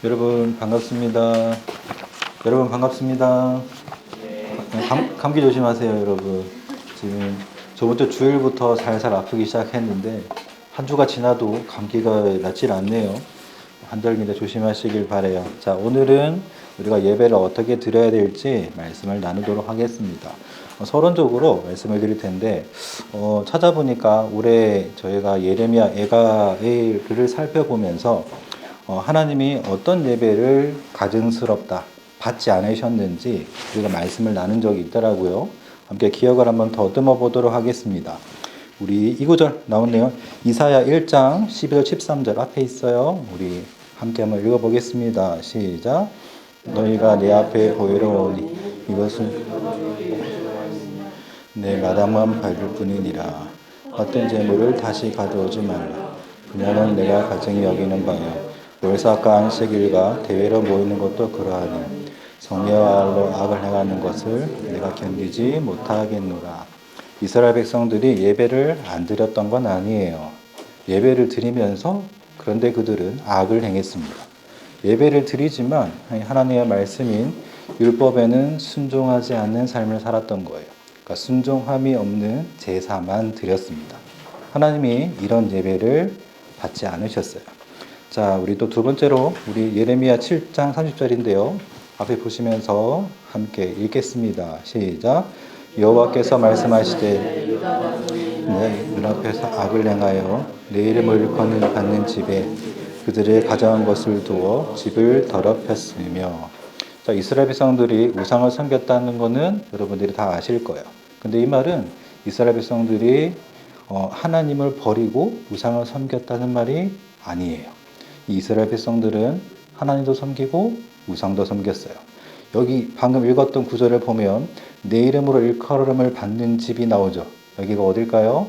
여러분 반갑습니다. 여러분 반갑습니다. 감기 조심하세요, 여러분. 지금 저번 주 주일부터 살살 아프기 시작했는데 한 주가 지나도 감기가 낫질 않네요. 환절기인데 조심하시길 바래요. 자, 오늘은 우리가 예배를 어떻게 드려야 될지 말씀을 나누도록 하겠습니다. 서론적으로 말씀을 드릴 텐데 찾아보니까 올해 저희가 예레미야 애가의 글을 살펴보면서 하나님이 어떤 예배를 가증스럽다 받지 않으셨는지 우리가 말씀을 나눈 적이 있더라고요. 함께 기억을 한번 더듬어 보도록 하겠습니다. 우리 이 구절 나오네요. 이사야 1장 12절 13절 앞에 있어요. 우리 함께 한번 읽어보겠습니다. 시작. 너희가 내 앞에 보이러 오니 이것은 내 마당만 밟을 뿐이니라. 어떤 재물을 다시 가져오지 말라. 그녀는 내가 가증히 여기는 바요. 월삭과 안식일과 대회로 모이는 것도 그러하니 성례와 알로 악을 행하는 것을 내가 견디지 못하겠노라. 이스라엘 백성들이 예배를 안 드렸던 건 아니에요. 예배를 드리면서 그런데 그들은 악을 행했습니다. 예배를 드리지만 하나님의 말씀인 율법에는 순종하지 않는 삶을 살았던 거예요. 그러니까 순종함이 없는 제사만 드렸습니다. 하나님이 이런 예배를 받지 않으셨어요. 자, 우리 또 두 번째로 우리 예레미야 7장 30절인데요. 앞에 보시면서 함께 읽겠습니다. 시작. 여호와께서 말씀하시되 내 눈앞에서 악을 행하여 내 이름을 일컫는 받는 집에 그들의 가져온 것을 두어 집을 더럽혔으며. 자, 이스라엘 백성들이 우상을 섬겼다는 것은 여러분들이 다 아실 거예요. 근데 이 말은 이스라엘 백성들이 하나님을 버리고 우상을 섬겼다는 말이 아니에요. 이스라엘 백성들은 하나님도 섬기고 우상도 섬겼어요. 여기 방금 읽었던 구절을 보면 내 이름으로 일컬음을 받는 집이 나오죠. 여기가 어딜까요?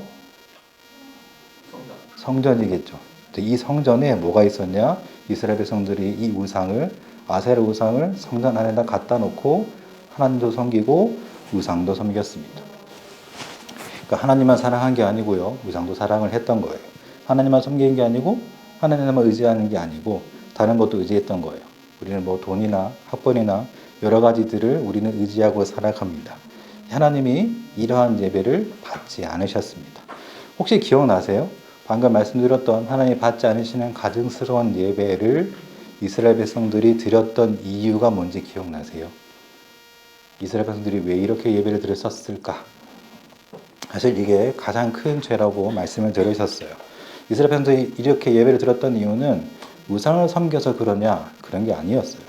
성전이겠죠. 이 성전에 뭐가 있었냐? 이스라엘 백성들이 이 우상을, 아세라 우상을 성전 안에다 갖다 놓고 하나님도 섬기고 우상도 섬겼습니다. 그러니까 하나님만 사랑한 게 아니고요, 우상도 사랑을 했던 거예요. 하나님만 섬기는 게 아니고 하나님만 의지하는 게 아니고 다른 것도 의지했던 거예요. 우리는 뭐 돈이나 학벌이나 여러 가지들을 우리는 의지하고 살아갑니다. 하나님이 이러한 예배를 받지 않으셨습니다. 혹시 기억나세요? 방금 말씀드렸던 하나님이 받지 않으시는 가증스러운 예배를 이스라엘 백성들이 드렸던 이유가 뭔지 기억나세요? 이스라엘 백성들이 왜 이렇게 예배를 드렸었을까? 사실 이게 가장 큰 죄라고 말씀을 들으셨어요. 이스라엘 백성들이 이렇게 예배를 드렸던 이유는 우상을 섬겨서 그러냐? 그런 게 아니었어요.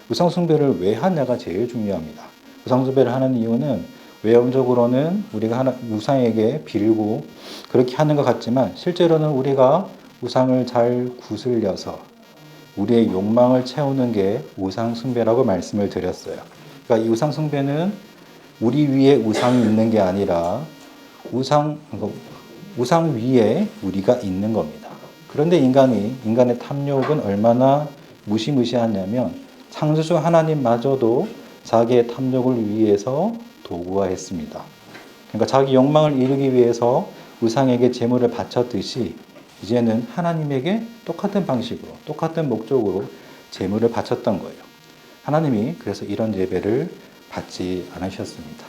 우상 숭배를 왜 하냐가 제일 중요합니다. 우상 숭배를 하는 이유는 외형적으로는 우리가 우상에게 빌고 그렇게 하는 것 같지만 실제로는 우리가 우상을 잘 구슬려서 우리의 욕망을 채우는 게 우상 숭배라고 말씀을 드렸어요. 그러니까 이 우상 숭배는 우리 위에 우상이 있는 게 아니라 우상 위에 우리가 있는 겁니다. 그런데 인간의 탐욕은 얼마나 무시무시하냐면 창조주 하나님마저도 자기의 탐욕을 위해서 도구화했습니다. 그러니까 자기 욕망을 이루기 위해서 우상에게 제물을 바쳤듯이 이제는 하나님에게 똑같은 방식으로 똑같은 목적으로 제물을 바쳤던 거예요. 하나님이 그래서 이런 예배를 받지 않으셨습니다.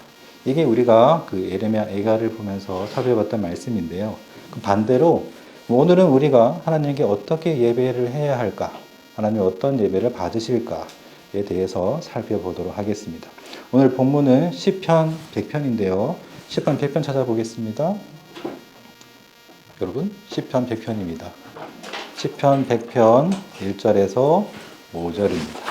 이게 우리가 그 예레미야 애가를 보면서 살펴봤던 말씀인데요. 반대로 오늘은 우리가 하나님께 어떻게 예배를 해야 할까? 하나님이 어떤 예배를 받으실까에 대해서 살펴보도록 하겠습니다. 오늘 본문은 시편 100편인데요. 시편 100편 찾아보겠습니다. 여러분, 시편 100편입니다. 시편 100편 1절에서 5절입니다.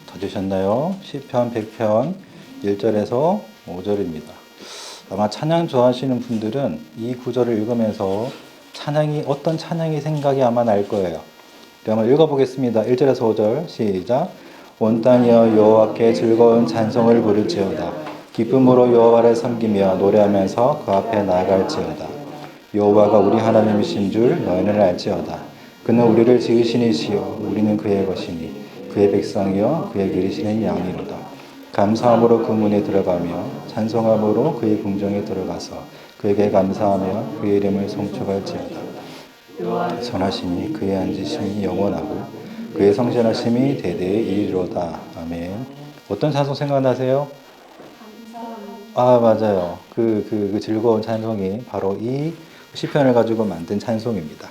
찾으셨나요? 시편 100편 1절에서 5절입니다. 아마 찬양 좋아하시는 분들은 이 구절을 읽으면서 어떤 찬양이 생각이 아마 날 거예요. 한번 읽어보겠습니다. 1절에서 5절 시작. 온 땅이여 여호와께 즐거운 찬송을 부를지어다. 기쁨으로 여호와를 섬기며 노래하면서 그 앞에 나아갈지어다. 여호와가 우리 하나님이신 줄 너희는 알지어다. 그는 우리를 지으신 이시요 우리는 그의 것이니 그의 백성이여 그의 기르시는 양이로다. 감사함으로 그 문에 들어가며 찬송함으로 그의 궁정에 들어가서 그에게 감사하며 그의 이름을 송축할지어다. 선하심이 그의 앉으심이 영원하고 그의 성실하심이 대대에 이르로다. 아멘. 어떤 찬송 생각나세요? 아, 맞아요. 그 즐거운 찬송이 바로 이 시편을 가지고 만든 찬송입니다.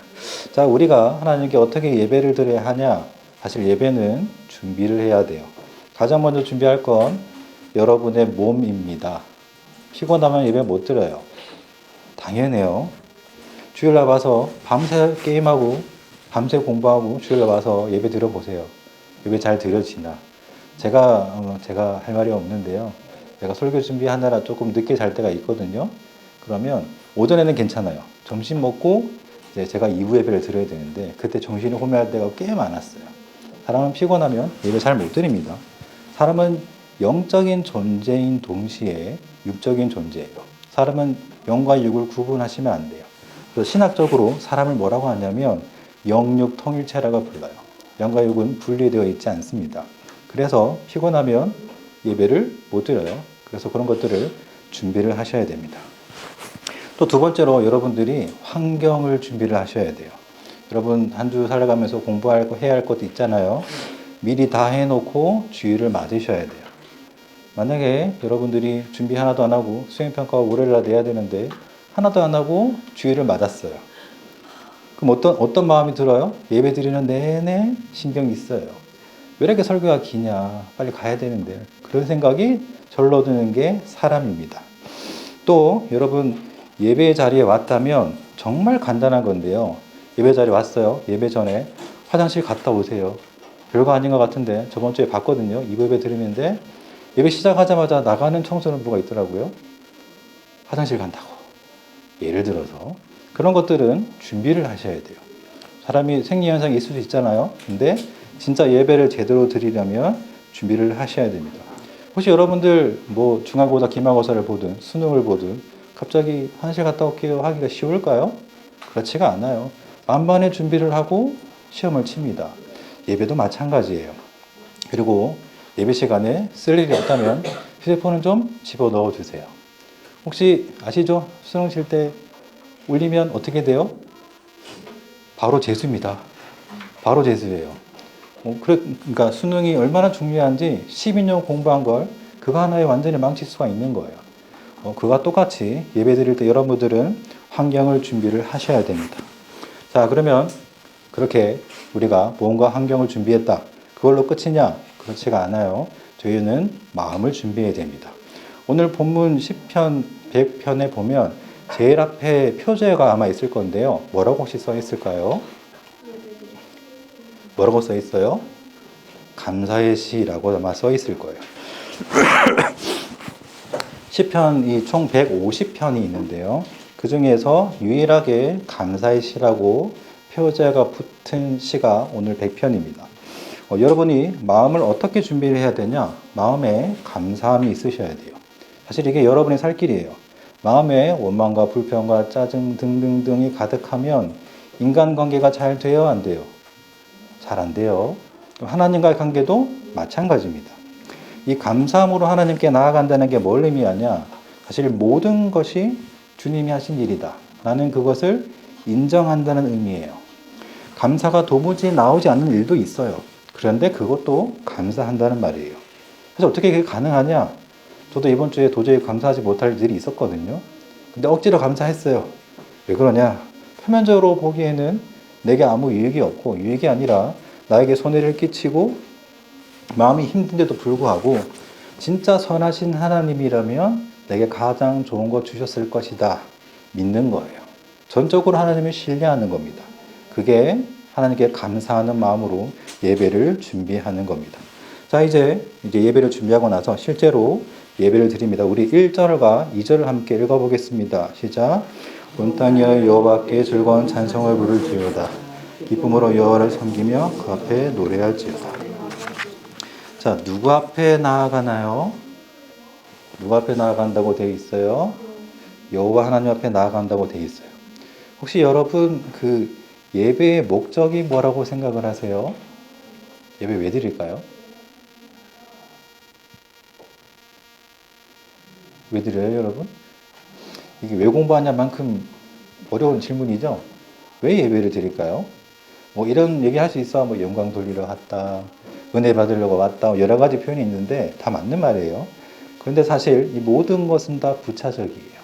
자, 우리가 하나님께 어떻게 예배를 드려야 하냐? 사실 예배는 준비를 해야 돼요. 가장 먼저 준비할 건 여러분의 몸입니다. 피곤하면 예배 못 드려요. 당연해요. 주일날 와서 밤새 게임하고 밤새 공부하고 주일날 와서 예배 드려보세요. 예배 잘 드려지나? 제가 할 말이 없는데요. 제가 설교 준비하느라 조금 늦게 잘 때가 있거든요. 그러면 오전에는 괜찮아요. 점심 먹고 이제 제가 이후 예배를 드려야 되는데 그때 정신이 혼미할 때가 꽤 많았어요. 사람은 피곤하면 예배 잘 못 드립니다. 사람은 영적인 존재인 동시에 육적인 존재예요. 사람은 영과 육을 구분하시면 안 돼요. 그래서 신학적으로 사람을 뭐라고 하냐면 영육 통일체라고 불러요. 영과 육은 분리되어 있지 않습니다. 그래서 피곤하면 예배를 못 드려요. 그래서 그런 것들을 준비를 하셔야 됩니다. 또 두 번째로 여러분들이 환경을 준비를 하셔야 돼요. 여러분 한 주 살아가면서 공부할 거 해야 할 것도 있잖아요. 미리 다 해놓고 주의를 맞으셔야 돼요. 만약에 여러분들이 준비 하나도 안 하고 수행평가 올해라 내야 되는데 하나도 안 하고 주의를 맞았어요. 그럼 어떤 마음이 들어요? 예배 드리는 내내 신경이 있어요. 왜 이렇게 설교가 기냐? 빨리 가야 되는데. 그런 생각이 절로 드는 게 사람입니다. 또 여러분 예배 자리에 왔다면 정말 간단한 건데요. 예배 자리에 왔어요. 예배 전에 화장실 갔다 오세요. 별거 아닌 것 같은데 저번 주에 봤거든요. 이부 예배 드리는데 예배 시작하자마자 나가는 청소년부가 있더라고요. 화장실 간다고. 예를 들어서 그런 것들은 준비를 하셔야 돼요. 사람이 생리현상이 있을 수 있잖아요. 근데 진짜 예배를 제대로 드리려면 준비를 하셔야 됩니다. 혹시 여러분들 뭐 중간고사, 기말고사를 보든 수능을 보든 갑자기 화장실 갔다 올게요 하기가 쉬울까요? 그렇지가 않아요. 만반의 준비를 하고 시험을 칩니다. 예배도 마찬가지예요. 그리고 예배 시간에 쓸 일이 없다면 휴대폰은 좀 집어넣어 주세요. 혹시 아시죠? 수능 칠 때 울리면 어떻게 돼요? 바로 재수입니다. 바로 재수예요. 그러니까 수능이 얼마나 중요한지 12년 공부한 걸 그거 하나에 완전히 망칠 수가 있는 거예요. 그와 똑같이 예배 드릴 때 여러분들은 환경을 준비를 하셔야 됩니다. 자, 그러면 그렇게 우리가 몸과 환경을 준비했다. 그걸로 끝이냐? 그렇지가 않아요. 저희는 마음을 준비해야 됩니다. 오늘 본문 10편, 100편에 보면 제일 앞에 표제가 아마 있을 건데요. 뭐라고 혹시 써 있을까요? 뭐라고 써 있어요? 감사의 시라고 아마 써 있을 거예요. 10편이 총 150편이 있는데요. 그 중에서 유일하게 감사의 시라고 표제가 붙은 시가 오늘 100편입니다. 여러분이 마음을 어떻게 준비를 해야 되냐? 마음에 감사함이 있으셔야 돼요. 사실 이게 여러분의 살 길이에요. 마음에 원망과 불평과 짜증 등등등이 가득하면 인간관계가 잘 돼요? 안 돼요? 잘 안 돼요. 하나님과의 관계도 마찬가지입니다. 이 감사함으로 하나님께 나아간다는 게 뭘 의미하냐? 사실 모든 것이 주님이 하신 일이다. 나는 그것을 인정한다는 의미예요. 감사가 도무지 나오지 않는 일도 있어요. 그런데 그것도 감사한다는 말이에요. 그래서 어떻게 그게 가능하냐? 저도 이번 주에 도저히 감사하지 못할 일이 있었거든요. 근데 억지로 감사했어요. 왜 그러냐? 표면적으로 보기에는 내게 아무 유익이 없고 유익이 아니라 나에게 손해를 끼치고 마음이 힘든데도 불구하고 진짜 선하신 하나님이라면 내게 가장 좋은 거 주셨을 것이다. 믿는 거예요. 전적으로 하나님을 신뢰하는 겁니다. 그게 하나님께 감사하는 마음으로 예배를 준비하는 겁니다. 자, 이제 예배를 준비하고 나서 실제로 예배를 드립니다. 우리 1절과 2절을 함께 읽어보겠습니다. 시작. 온 땅이여 여호와께 즐거운 찬송을 부를지어다. 기쁨으로 여호와를 섬기며 그 앞에 노래할지어다. 자, 누구 앞에 나아가나요? 누구 앞에 나아간다고 되어 있어요? 여호와 하나님 앞에 나아간다고 되어 있어요. 혹시 여러분 그 예배의 목적이 뭐라고 생각을 하세요? 예배 왜 드릴까요? 왜 드려요, 여러분? 이게 왜 공부하냐만큼 어려운 질문이죠. 왜 예배를 드릴까요? 뭐 이런 얘기 할 수 있어. 뭐 영광 돌리러 왔다, 은혜 받으려고 왔다, 여러 가지 표현이 있는데 다 맞는 말이에요. 그런데 사실 이 모든 것은 다 부차적이에요.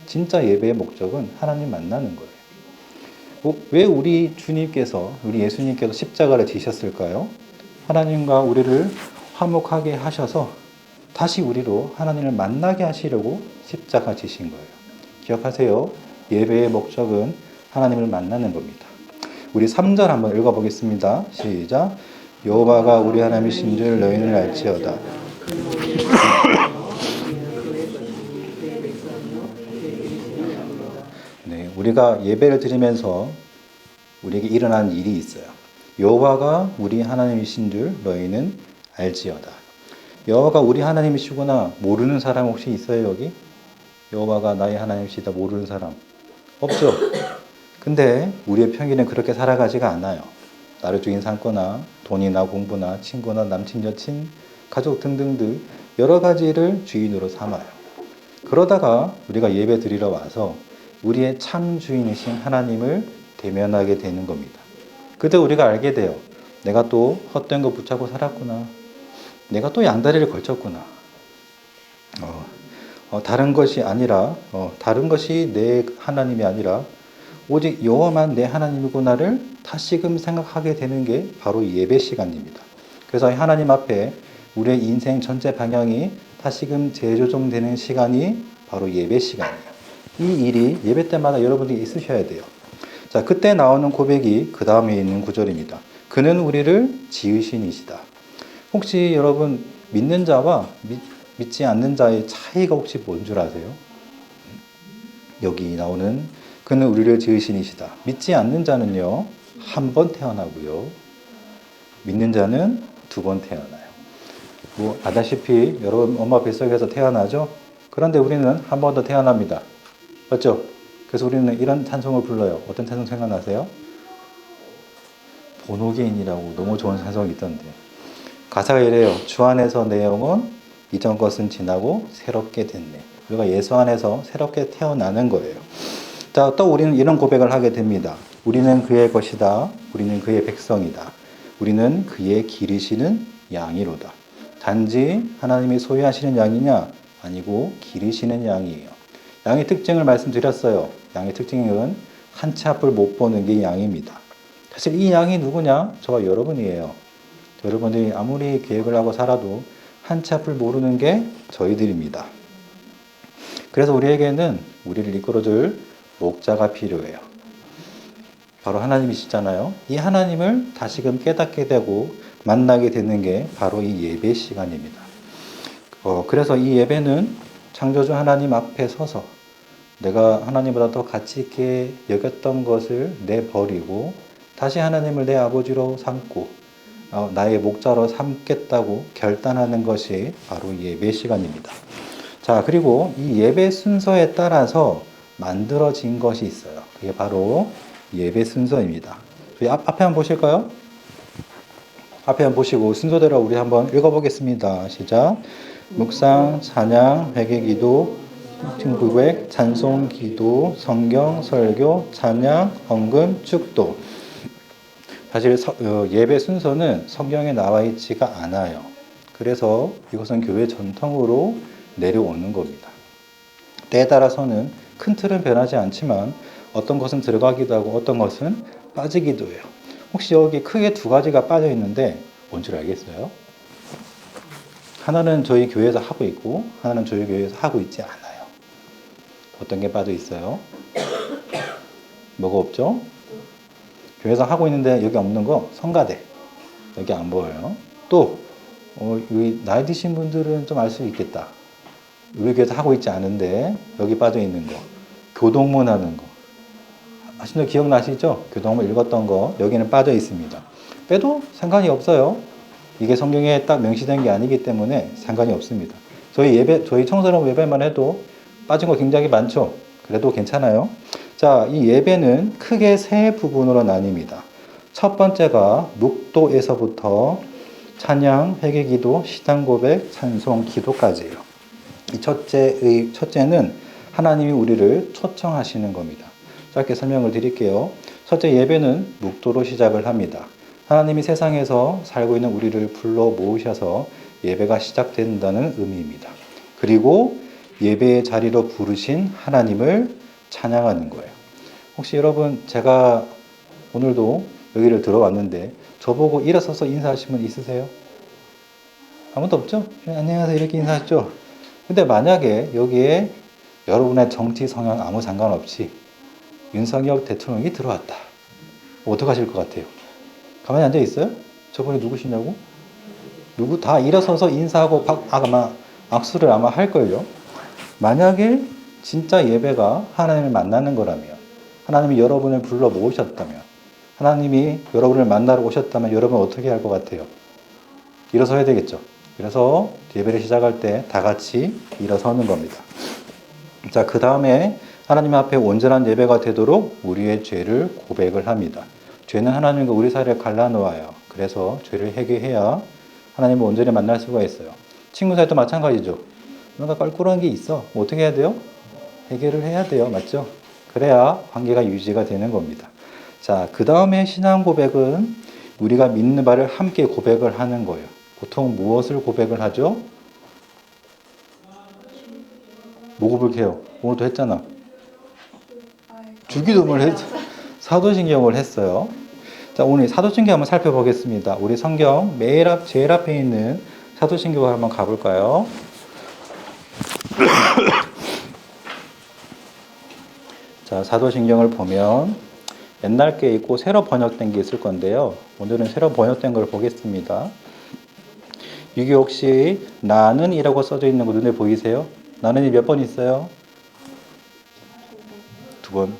진짜 예배의 목적은 하나님 만나는 거예요. 왜 우리 주님께서, 우리 예수님께서 십자가를 지셨을까요? 하나님과 우리를 화목하게 하셔서 다시 우리로 하나님을 만나게 하시려고 십자가 지신 거예요. 기억하세요. 예배의 목적은 하나님을 만나는 겁니다. 우리 3절 한번 읽어보겠습니다. 시작. 여호와가 우리 하나님이신 줄 너희는 알지어다. 네, 우리가 예배를 드리면서 우리에게 일어난 일이 있어요. 여호와가 우리 하나님이신 줄 너희는 알지어다. 여호와가 우리 하나님이시구나 모르는 사람 혹시 있어요, 여기? 여호와가 나의 하나님이시다 모르는 사람 없죠? 근데 우리의 평균은 그렇게 살아가지가 않아요. 나를 주인 삼거나 돈이나 공부나 친구나 남친 여친 가족 등등등 여러 가지를 주인으로 삼아요. 그러다가 우리가 예배 드리러 와서 우리의 참 주인이신 하나님을 대면하게 되는 겁니다. 그때 우리가 알게 돼요. 내가 또 헛된 거 붙잡고 살았구나. 내가 또 양다리를 걸쳤구나. 다른 것이 아니라 다른 것이 내 하나님이 아니라 오직 여호와만 내 하나님이구나를 다시금 생각하게 되는 게 바로 예배 시간입니다. 그래서 하나님 앞에 우리의 인생 전체 방향이 다시금 재조정되는 시간이 바로 예배 시간이에요. 이 일이 예배 때마다 여러분들이 있으셔야 돼요. 자, 그때 나오는 고백이 그 다음에 있는 구절입니다. 그는 우리를 지으신 이시다. 혹시 여러분 믿는 자와 믿지 않는 자의 차이가 혹시 뭔 줄 아세요? 여기 나오는 그는 우리를 지으신 이시다. 믿지 않는 자는요, 한 번 태어나고요. 믿는 자는 2번 태어나요. 뭐 아다시피 여러분 엄마 뱃속에서 태어나죠? 그런데 우리는 한 번 더 태어납니다. 맞죠? 그래서 우리는 이런 찬송을 불러요. 어떤 찬송 생각나세요? 본호개인이라고 너무 좋은 찬송이 있던데. 가사가 이래요. 주 안에서 내 영혼 이전 것은 지나고 새롭게 됐네. 우리가 예수 안에서 새롭게 태어나는 거예요. 자, 또 우리는 이런 고백을 하게 됩니다. 우리는 그의 것이다. 우리는 그의 백성이다. 우리는 그의 기르시는 양이로다. 단지 하나님이 소유하시는 양이냐? 아니고 기르시는 양이에요. 양의 특징을 말씀드렸어요. 양의 특징은 한 치 앞을 못 보는 게 양입니다. 사실 이 양이 누구냐? 저와 여러분이에요. 여러분들이 아무리 계획을 하고 살아도 한 치 앞을 모르는 게 저희들입니다. 그래서 우리에게는 우리를 이끌어줄 목자가 필요해요. 바로 하나님이시잖아요. 이 하나님을 다시금 깨닫게 되고 만나게 되는 게 바로 이 예배 시간입니다. 그래서 이 예배는 창조주 하나님 앞에 서서 내가 하나님보다 더 가치 있게 여겼던 것을 내버리고 다시 하나님을 내 아버지로 삼고 나의 목자로 삼겠다고 결단하는 것이 바로 예배 시간입니다. 자, 그리고 이 예배 순서에 따라서 만들어진 것이 있어요. 그게 바로 예배 순서입니다. 저희 앞에 한번 보실까요? 앞에 한번 보시고 순서대로 우리 한번 읽어보겠습니다. 시작. 묵상, 찬양, 회개기도, 고백, 찬송, 기도, 성경, 설교, 찬양, 헌금, 축도. 사실 예배 순서는 성경에 나와 있지가 않아요. 그래서 이것은 교회 전통으로 내려오는 겁니다. 때에 따라서는 큰 틀은 변하지 않지만 어떤 것은 들어가기도 하고 어떤 것은 빠지기도 해요. 혹시 여기 크게 2가지가 빠져 있는데 뭔 줄 알겠어요? 하나는 저희 교회에서 하고 있고 하나는 저희 교회에서 하고 있지 않아요. 어떤 게 빠져 있어요? 뭐가 없죠? 교회에서 하고 있는데 여기 없는 거 성가대. 여기 안 보여요. 또 여기 나이 드신 분들은 좀 알 수 있겠다. 우리 교회에서 하고 있지 않은데 여기 빠져 있는 거. 교동문 하는 거. 아시는 분 기억나시죠? 교동문 읽었던 거 여기는 빠져 있습니다. 빼도 상관이 없어요. 이게 성경에 딱 명시된 게 아니기 때문에 상관이 없습니다. 저희 청소년 예배만 해도 빠진 거 굉장히 많죠. 그래도 괜찮아요. 자, 이 예배는 크게 3부분으로 나뉩니다. 첫 번째가 묵도에서부터 찬양, 회개기도, 시단 고백, 찬송, 기도까지예요. 이 이 첫째는 하나님이 우리를 초청하시는 겁니다. 짧게 설명을 드릴게요. 첫째, 예배는 묵도로 시작을 합니다. 하나님이 세상에서 살고 있는 우리를 불러 모으셔서 예배가 시작된다는 의미입니다. 그리고 예배의 자리로 부르신 하나님을 찬양하는 거예요. 혹시 여러분, 제가 오늘도 여기를 들어왔는데 저보고 일어서서 인사하신 분 있으세요? 아무도 없죠? 안녕하세요 이렇게 인사하셨죠? 근데 만약에 여기에 여러분의 정치 성향 아무 상관없이 윤석열 대통령이 들어왔다. 어떡하실 것 같아요? 가만히 앉아 있어요? 저분이 누구시냐고? 누구 다 일어서서 인사하고 아마 악수를 아마 할걸요? 만약에 진짜 예배가 하나님을 만나는 거라면, 하나님이 여러분을 불러 모으셨다면, 하나님이 여러분을 만나러 오셨다면 여러분 어떻게 할 것 같아요? 일어서야 되겠죠. 그래서 예배를 시작할 때 다 같이 일어서는 겁니다. 자, 그 다음에 하나님 앞에 온전한 예배가 되도록 우리의 죄를 고백을 합니다. 죄는 하나님과 우리 사이를 갈라놓아요. 그래서 죄를 해결해야 하나님을 온전히 만날 수가 있어요. 친구 사이도 마찬가지죠. 뭔가 껄끄러운 게 있어. 뭐 어떻게 해야 돼요? 해결을 해야 돼요. 맞죠? 그래야 관계가 유지가 되는 겁니다. 자, 그 다음에 신앙 고백은 우리가 믿는 바를 함께 고백을 하는 거예요. 보통 무엇을 고백을 하죠? 뭐 고백해요? 오늘도 했잖아. 주기도문을 사도신경을 했어요. 자, 오늘 사도신경 한번 살펴보겠습니다. 우리 성경 제일 앞에 있는 사도신경을 한번 가볼까요? 자, 사도신경을 보면 옛날 게 있고 새로 번역된 게 있을 건데요. 오늘은 새로 번역된 걸 보겠습니다. 이게 혹시 나는 이라고 써져 있는 거 눈에 보이세요? 나는이 몇 번 있어요? 두 번?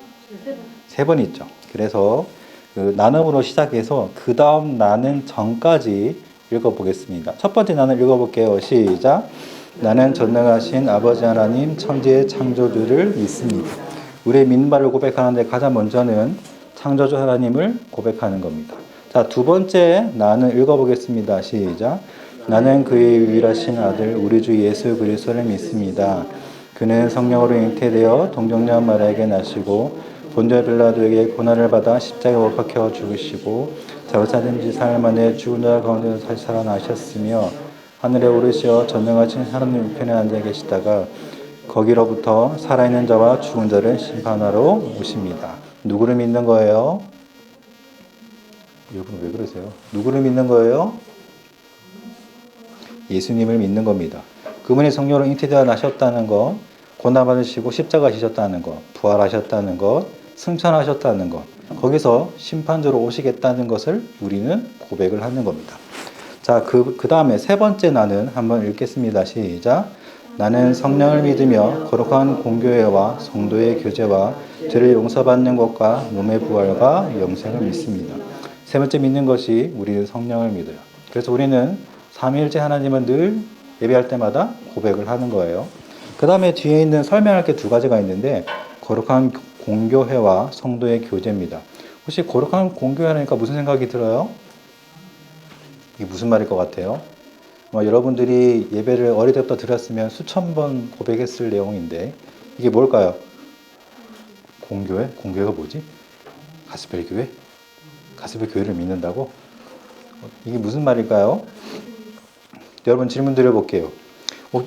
세 번 있죠. 그래서 그 나는으로 시작해서 그 다음 나는 전까지 읽어보겠습니다. 첫 번째 나는 읽어볼게요. 시작. 나는 전능하신 아버지 하나님 천지의 창조주를 믿습니다. 우리의 믿는 바를 고백하는데 가장 먼저는 창조주 하나님을 고백하는 겁니다. 자, 두 번째 나는 읽어보겠습니다. 시작. 나는 그의 유일하신 아들 우리 주 예수 그리스도를 믿습니다. 그는 성령으로 잉태되어 동정녀 마리아에게 나시고 본디오 빌라도에게 고난을 받아 십자가에 못 박혀 죽으시고 장사된 지 사흘 만에 죽은 자 가운데서 다시 살아나셨으며 하늘에 오르시어 전능하신 하나님 우편에 앉아 계시다가 거기로부터 살아있는 자와 죽은 자를 심판하러 오십니다. 누구를 믿는 거예요? 여러분 왜 그러세요? 누구를 믿는 거예요? 예수님을 믿는 겁니다. 그분이 성령으로 잉태되어 나셨다는 것, 고난 받으시고 십자가 지셨다는 것, 부활하셨다는 것, 승천하셨다는 것, 거기서 심판자로 오시겠다는 것을 우리는 고백을 하는 겁니다. 자, 그 다음에 세 번째 나는 한번 읽겠습니다. 시작. 나는 성령을 믿으며 거룩한 공교회와 성도의 교제와 죄를 용서받는 것과 몸의 부활과 영생을 믿습니다. 세 번째 믿는 것이 우리는 성령을 믿어요. 그래서 우리는 삼위일체 하나님은 늘 예배할 때마다 고백을 하는 거예요. 그 다음에 뒤에 있는 설명할 게 두 가지가 있는데 거룩한 공교회와 성도의 교제입니다. 혹시 거룩한 공교회라니까 무슨 생각이 들어요? 이게 무슨 말일 것 같아요? 여러분들이 예배를 어릴 때부터 드렸으면 수천 번 고백했을 내용인데 이게 뭘까요? 공교회? 공교회가 뭐지? 가스펠 교회? 가스펠 교회를 믿는다고? 이게 무슨 말일까요? 여러분 질문 드려볼게요.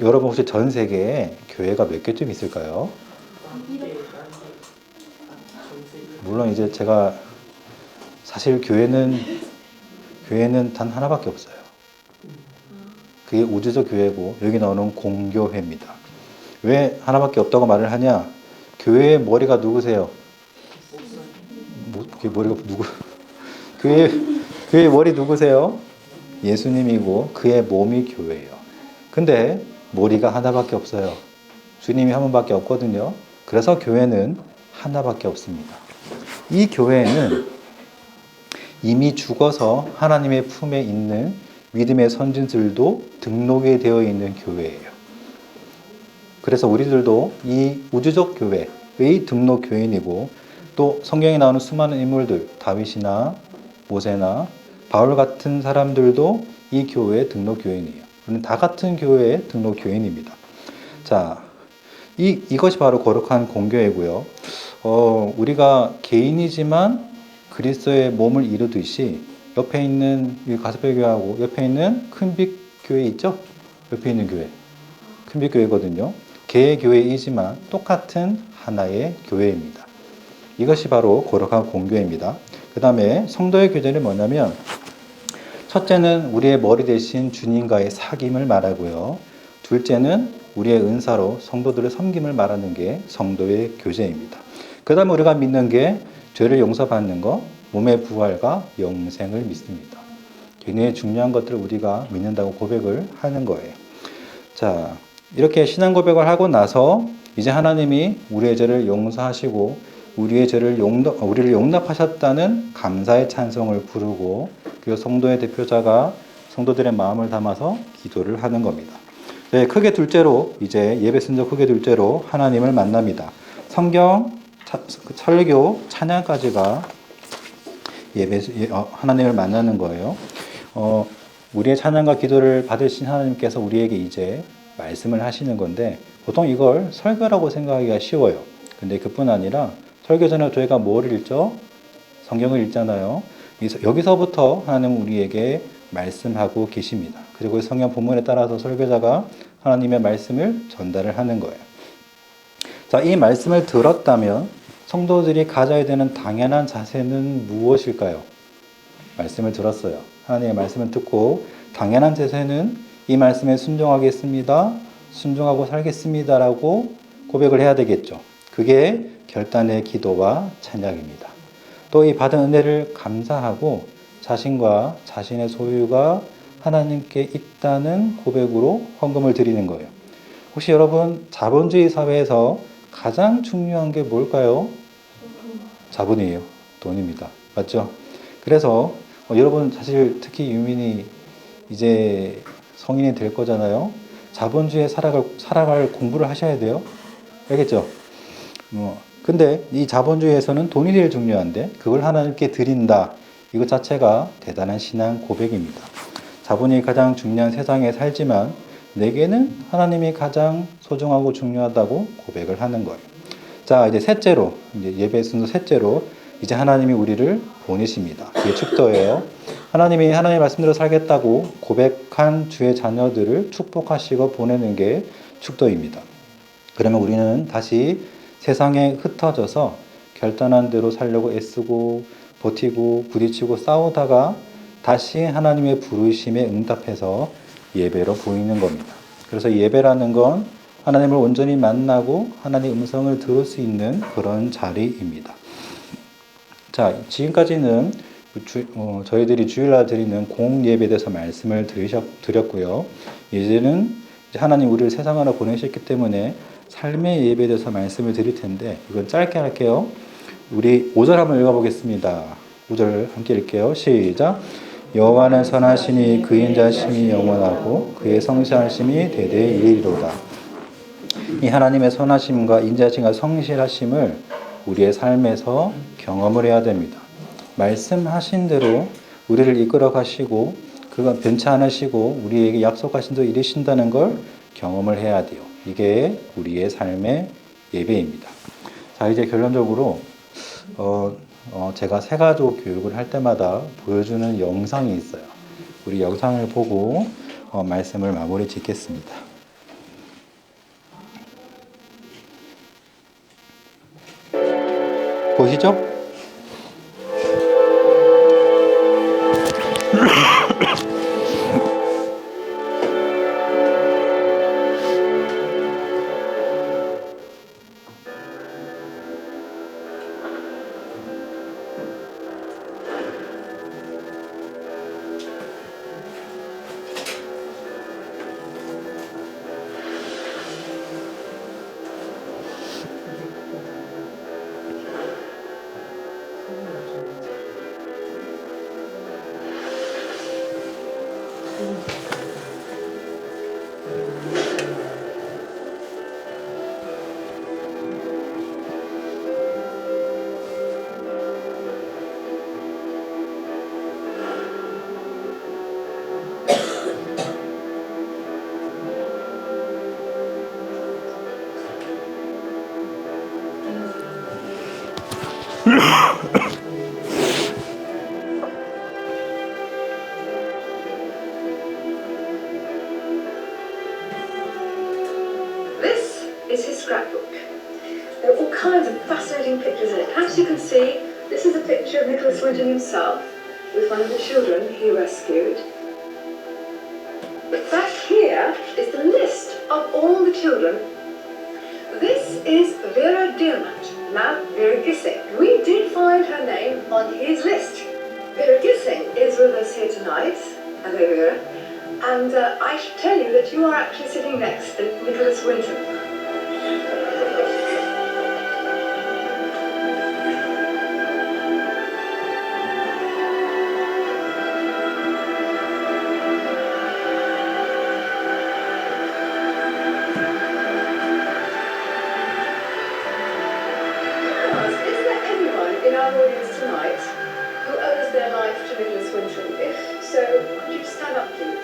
여러분 혹시 전 세계에 교회가 몇 개쯤 있을까요? 물론 이제 제가 사실 교회는 단 하나밖에 없어요. 그게 우주적 교회고 여기 나오는 공교회입니다. 왜 하나밖에 없다고 말을 하냐? 교회의 머리가 누구세요? 교회 머리가 누구? 교회의 머리 누구세요? 예수님이고 그의 몸이 교회예요. 근데 머리가 하나밖에 없어요. 주님이 한 분밖에 없거든요. 그래서 교회는 하나밖에 없습니다. 이 교회는 이미 죽어서 하나님의 품에 있는 믿음의 선진들도 등록이 되어 있는 교회예요. 그래서 우리들도 이 우주적 교회의 등록 교인이고 또 성경에 나오는 수많은 인물들, 다윗이나 모세나 바울 같은 사람들도 이 교회의 등록 교인이에요. 우리는 다 같은 교회의 등록 교인입니다. 자, 이것이 바로 거룩한 공교회고요. 우리가 개인이지만 그리스도의 몸을 이루듯이 옆에 있는 이 가스펠교회하고 옆에 있는 큰빛 교회 있죠? 옆에 있는 교회. 큰빛 교회거든요. 개의 교회이지만 똑같은 하나의 교회입니다. 이것이 바로 거룩한 공교회입니다. 그 다음에 성도의 교제는 뭐냐면 첫째는 우리의 머리 대신 주님과의 사귐을 말하고요. 둘째는 우리의 은사로 성도들의 섬김을 말하는 게 성도의 교제입니다. 그 다음에 우리가 믿는 게 죄를 용서받는 것, 몸의 부활과 영생을 믿습니다. 굉장히 중요한 것들을 우리가 믿는다고 고백을 하는 거예요. 자, 이렇게 신앙 고백을 하고 나서 이제 하나님이 우리의 죄를 용서하시고 우리를 용납하셨다는 감사의 찬송을 부르고 그리고 성도의 대표자가 성도들의 마음을 담아서 기도를 하는 겁니다. 네, 크게 둘째로 이제 예배 순서 크게 둘째로 하나님을 만납니다. 성경, 설교, 찬양까지가 하나님을 만나는 거예요. 우리의 찬양과 기도를 받으신 하나님께서 우리에게 이제 말씀을 하시는 건데 보통 이걸 설교라고 생각하기가 쉬워요. 근데 그뿐 아니라 설교 전에 저희가 뭘 읽죠? 성경을 읽잖아요. 여기서부터 하나님은 우리에게 말씀하고 계십니다. 그리고 성경 본문에 따라서 설교자가 하나님의 말씀을 전달을 하는 거예요. 자, 이 말씀을 들었다면 성도들이 가져야 되는 당연한 자세는 무엇일까요? 말씀을 들었어요. 하나님의 말씀을 듣고 당연한 자세는 이 말씀에 순종하겠습니다. 순종하고 살겠습니다라고 고백을 해야 되겠죠. 그게 결단의 기도와 찬양입니다. 또 이 받은 은혜를 감사하고 자신과 자신의 소유가 하나님께 있다는 고백으로 헌금을 드리는 거예요. 혹시 여러분 자본주의 사회에서 가장 중요한 게 뭘까요? 자본이에요. 돈입니다. 맞죠? 그래서 여러분 사실 특히 유민이 이제 성인이 될 거잖아요. 자본주의에 살아갈 공부를 하셔야 돼요. 알겠죠? 근데 이 자본주의에서는 돈이 제일 중요한데 그걸 하나님께 드린다. 이것 자체가 대단한 신앙 고백입니다. 자본이 가장 중요한 세상에 살지만 내게는 하나님이 가장 소중하고 중요하다고 고백을 하는 거예요. 자, 이제 셋째로, 이제 예배 순서 셋째로 이제 하나님이 우리를 보내십니다. 이게 축도예요. 하나님이 하나님의 말씀대로 살겠다고 고백한 주의 자녀들을 축복하시고 보내는 게 축도입니다. 그러면 우리는 다시 세상에 흩어져서 결단한 대로 살려고 애쓰고 버티고 부딪히고 싸우다가 다시 하나님의 부르심에 응답해서 예배로 보이는 겁니다. 그래서 예배라는 건 하나님을 온전히 만나고 하나님의 음성을 들을 수 있는 그런 자리입니다. 자, 지금까지는 저희들이 주일날 드리는 공예배에 대해서 말씀을 드렸고요. 이제는 하나님 우리를 세상으로 보내셨기 때문에 삶의 예배에 대해서 말씀을 드릴 텐데 이건 짧게 할게요. 우리 5절 한번 읽어보겠습니다. 5절 함께 읽게요. 시작. 여호와는 선하시니 그 인자심이 영원하고 그의 성실하심이 대대에 이르리로다. 이 하나님의 선하심과 인자심과 성실하심을 우리의 삶에서 경험을 해야 됩니다. 말씀하신 대로 우리를 이끌어 가시고 그가 변치 않으시고 우리에게 약속하신 대로 이루신다는 걸 경험을 해야 돼요. 이게 우리의 삶의 예배입니다. 자, 이제 결론적으로 제가 새가족 교육을 할 때마다 보여주는 영상이 있어요. 우리 영상을 보고 말씀을 마무리 짓겠습니다. 보시죠? This is his scrapbook. There are all kinds of fascinating pictures in it. As you can see, this is a picture of Nicholas Winton himself with one of the children he rescued. But back here is the list of all the children. This is Vera Diamant, now Vera Gissing. We did find her name on his list. Vera Gissing is with us here tonight. Hello, Vera. And I should tell you that you are actually sitting next to Nicholas Winton. Is there anyone in our audience tonight who owes their life to Nicholas Winton? If so, could you stand up, please?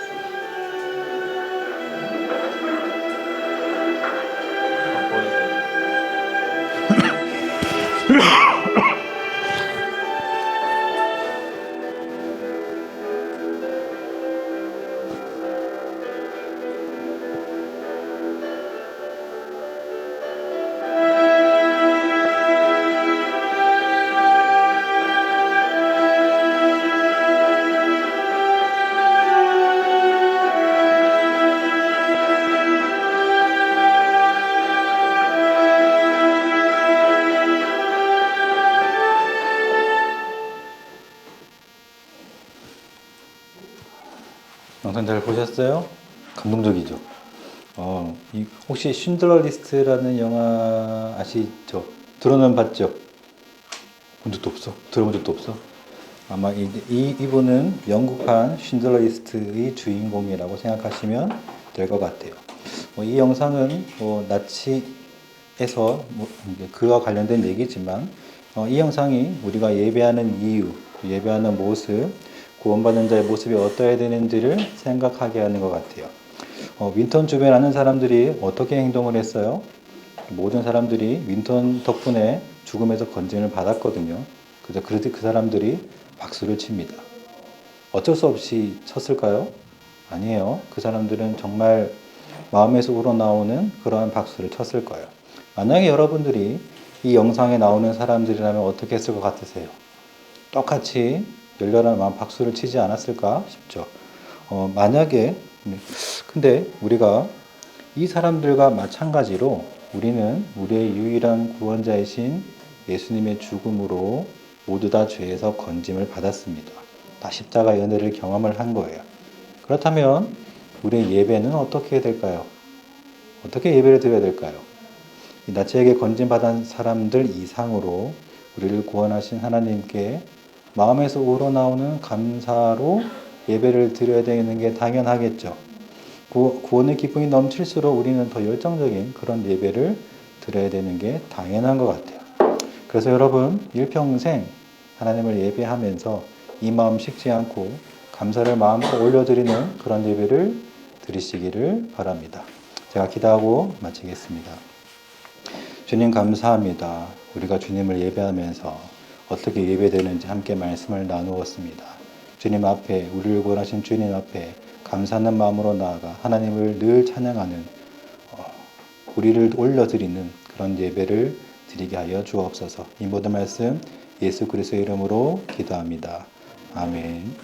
영상 잘 보셨어요? 감동적이죠? 혹시 쉰들러 리스트라는 영화 아시죠? 들어는 봤죠? 본 적도 없어? 들어본 적도 없어? 아마 이분은 영국판 쉰들러 리스트의 주인공이라고 생각하시면 될 것 같아요. 이 영상은 나치에서 그와 관련된 얘기지만 이 영상이 우리가 예배하는 이유, 예배하는 모습, 구원받는 자의 모습이 어떠해야 되는지를 생각하게 하는 것 같아요. 윈턴 주변에 아는 사람들이 어떻게 행동을 했어요? 모든 사람들이 윈턴 덕분에 죽음에서 건짐을 받았거든요. 그래서 그 사람들이 박수를 칩니다. 어쩔 수 없이 쳤을까요? 아니에요. 그 사람들은 정말 마음에서 우러나오는 그러한 박수를 쳤을 거예요. 만약에 여러분들이 이 영상에 나오는 사람들이라면 어떻게 했을 것 같으세요? 똑같이 열렬한 마음 박수를 치지 않았을까 싶죠. 근데 우리가 이 사람들과 마찬가지로 우리는 우리의 유일한 구원자이신 예수님의 죽음으로 모두 다 죄에서 건짐을 받았습니다. 다 십자가의 은혜를 경험을 한 거예요. 그렇다면 우리의 예배는 어떻게 해야 될까요? 어떻게 예배를 드려야 될까요? 이 나치에게 건짐받은 사람들 이상으로 우리를 구원하신 하나님께 마음에서 우러나오는 감사로 예배를 드려야 되는 게 당연하겠죠. 구원의 기쁨이 넘칠수록 우리는 더 열정적인 그런 예배를 드려야 되는 게 당연한 것 같아요. 그래서 여러분 일평생 하나님을 예배하면서 이 마음 식지 않고 감사를 마음껏 올려드리는 그런 예배를 드리시기를 바랍니다. 제가 기도하고 마치겠습니다. 주님 감사합니다. 우리가 주님을 예배하면서 어떻게 예배되는지 함께 말씀을 나누었습니다. 주님 앞에, 우리를 구원하신 주님 앞에 감사하는 마음으로 나아가 하나님을 늘 찬양하는, 우리를 올려드리는 그런 예배를 드리게 하여 주옵소서. 이 모든 말씀 예수 그리스도의 이름으로 기도합니다. 아멘.